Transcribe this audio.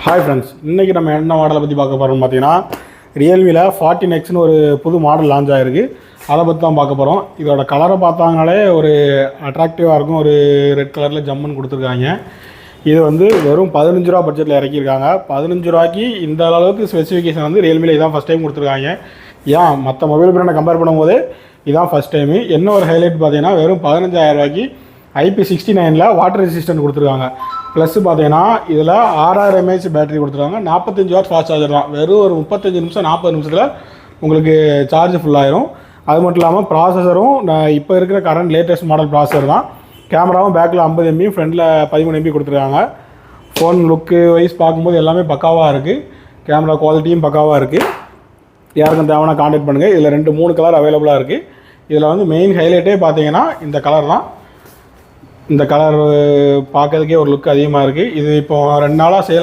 Hi friends, இன்றைக்கி நம்ம என்ன மாடலை பற்றி பார்க்க போகிறோம்னு பார்த்தீங்கன்னா ரியல்மியில் 14Xன்னு ஒரு புது மாடல் லான்ச் ஆகிருக்கு. அதை பற்றி தான் பார்க்க போகிறோம். இதோட கலரை பார்த்தாங்களே ஒரு அட்ராக்டிவாக இருக்கும். ஒரு ரெட் கலரில் ஜம்முன்னு கொடுத்துருக்காங்க. இது வந்து வெறும் 15 ரூபா பட்ஜெட்டில் இறக்கியிருக்காங்க. 15 ரூபாய்க்கு இந்த அளவுக்கு ஸ்பெசிஃபிகேஷன் வந்து ரியல்மியில் இதான் ஃபஸ்ட் டைம் கொடுத்துருக்காங்க. ஏன் மற்ற மொபைல் பிராண்டை கம்பேர் பண்ணும்போது இதான் ஃபஸ்ட் டைமு. என்ன ஒரு ஹைலைட் பார்த்தீங்கன்னா வெறும் 15,000 ரூபாய்க்கு IP69 வாட்டர் ரெசிஸ்டன்ட் கொடுத்துருக்காங்க. ப்ளஸ் பார்த்தீங்கன்னா இதில் 6000 mAh பேட்டரி கொடுத்துருக்காங்க. 45 வாட் ஃபாஸ்ட் சார்ஜர் தான். வெறும் ஒரு 35 நிமிஷம் 40 நிமிஷத்தில் உங்களுக்கு சார்ஜ் ஃபுல்லாயிரும். அது மட்டும் இல்லாமல் ப்ராசஸரும் இப்போ இருக்கிற கரண்ட் லேட்டஸ்ட் மாடல் ப்ராசஸர் தான். கேமராவும் பேக்கில் 50 MB, ஃப்ரண்டில் 13 MB கொடுத்துருக்காங்க. ஃபோன் லுக்கு வைஸ் பார்க்கும்போது எல்லாமே பக்காவாக இருக்குது. கேமரா குவாலிட்டியும் பக்காவாக இருக்குது. யாருக்கும் தேவைன்னா கான்டாக்ட் பண்ணுங்கள். இதில் 2-3 கலர் அவைலபிளாக இருக்குது. இதில் வந்து மெயின் ஹைலைட்டே பார்த்தீங்கன்னா இந்த கலர் தான். இந்த கலர் பார்க்கறதுக்கே ஒரு லுக் அதிகமாக இருக்குது. இது இப்போ 2 நாளாக சேல்